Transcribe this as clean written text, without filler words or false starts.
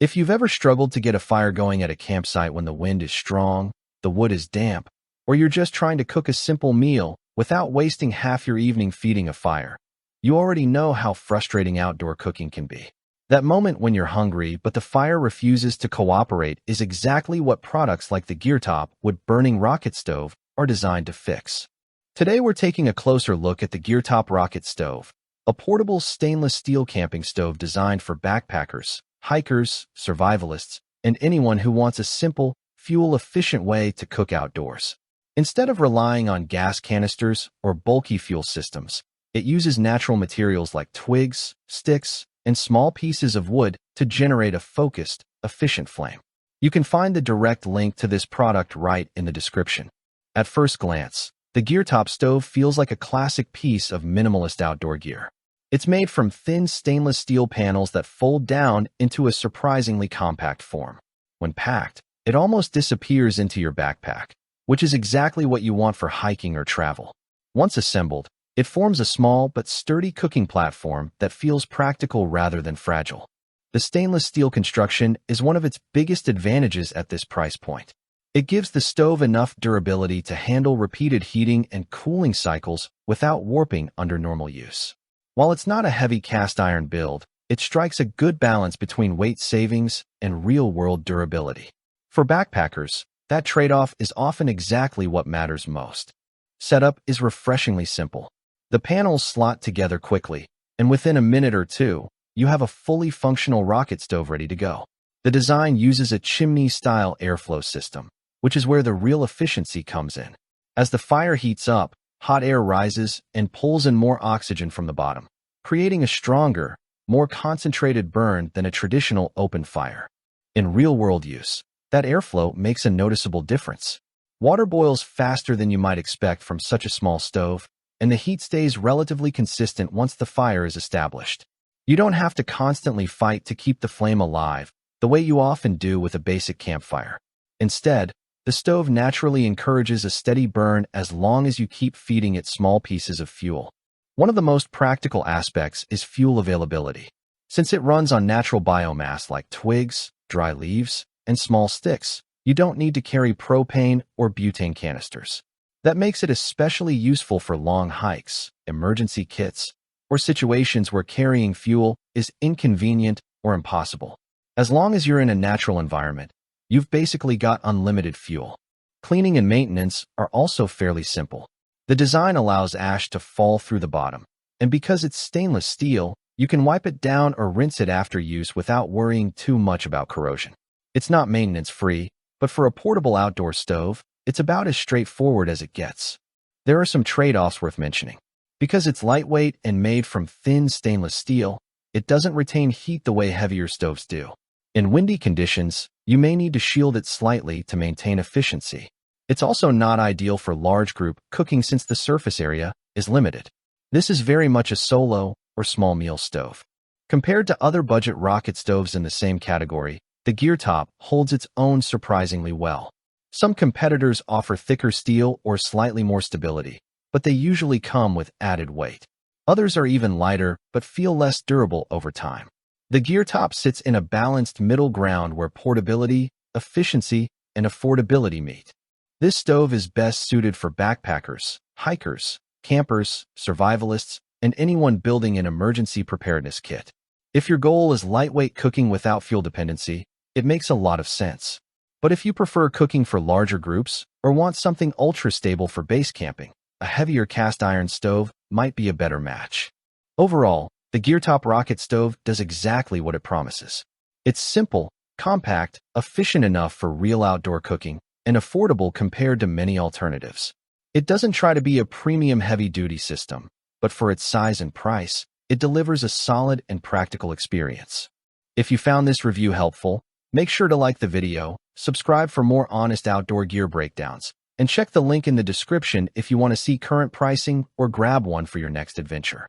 If you've ever struggled to get a fire going at a campsite when the wind is strong, the wood is damp, or you're just trying to cook a simple meal without wasting half your evening feeding a fire, you already know how frustrating outdoor cooking can be. That moment when you're hungry but the fire refuses to cooperate is exactly what products like the Geertop Rocket Stove are designed to fix. Today we're taking a closer look at the Geertop Rocket Stove, a portable stainless steel camping stove designed for backpackers, hikers, survivalists, and anyone who wants a simple, fuel-efficient way to cook outdoors. Instead of relying on gas canisters or bulky fuel systems, it uses natural materials like twigs, sticks, and small pieces of wood to generate a focused, efficient flame. You can find the direct link to this product right in the description. At first glance, the Geertop stove feels like a classic piece of minimalist outdoor gear. It's made from thin stainless steel panels that fold down into a surprisingly compact form. When packed, it almost disappears into your backpack, which is exactly what you want for hiking or travel. Once assembled, it forms a small but sturdy cooking platform that feels practical rather than fragile. The stainless steel construction is one of its biggest advantages at this price point. It gives the stove enough durability to handle repeated heating and cooling cycles without warping under normal use. While it's not a heavy cast iron build, it strikes a good balance between weight savings and real-world durability. For backpackers, that trade-off is often exactly what matters most. Setup is refreshingly simple. The panels slot together quickly, and within a minute or two, you have a fully functional rocket stove ready to go. The design uses a chimney-style airflow system, which is where the real efficiency comes in. As the fire heats up, hot air rises and pulls in more oxygen from the bottom, creating a stronger, more concentrated burn than a traditional open fire. In real-world use, that airflow makes a noticeable difference. Water boils faster than you might expect from such a small stove, and the heat stays relatively consistent once the fire is established. You don't have to constantly fight to keep the flame alive, the way you often do with a basic campfire. Instead, the stove naturally encourages a steady burn as long as you keep feeding it small pieces of fuel. One of the most practical aspects is fuel availability. Since it runs on natural biomass like twigs, dry leaves, and small sticks, you don't need to carry propane or butane canisters. That makes it especially useful for long hikes, emergency kits, or situations where carrying fuel is inconvenient or impossible. As long as you're in a natural environment, you've basically got unlimited fuel. Cleaning and maintenance are also fairly simple. The design allows ash to fall through the bottom, and because it's stainless steel, you can wipe it down or rinse it after use without worrying too much about corrosion. It's not maintenance-free, but for a portable outdoor stove, it's about as straightforward as it gets. There are some trade-offs worth mentioning. Because it's lightweight and made from thin stainless steel, it doesn't retain heat the way heavier stoves do. In windy conditions, you may need to shield it slightly to maintain efficiency. It's also not ideal for large group cooking since the surface area is limited. This is very much a solo or small meal stove. Compared to other budget rocket stoves in the same category, the Geertop holds its own surprisingly well. Some competitors offer thicker steel or slightly more stability, but they usually come with added weight. Others are even lighter but feel less durable over time. The Geertop sits in a balanced middle ground where portability, efficiency, and affordability meet. This stove is best suited for backpackers, hikers, campers, survivalists, and anyone building an emergency preparedness kit. If your goal is lightweight cooking without fuel dependency, it makes a lot of sense. But if you prefer cooking for larger groups or want something ultra-stable for base camping, a heavier cast iron stove might be a better match. Overall, the Geertop Rocket Stove does exactly what it promises. It's simple, compact, efficient enough for real outdoor cooking, and affordable compared to many alternatives. It doesn't try to be a premium heavy-duty system, but for its size and price, it delivers a solid and practical experience. If you found this review helpful, make sure to like the video, subscribe for more honest outdoor gear breakdowns, and check the link in the description if you want to see current pricing or grab one for your next adventure.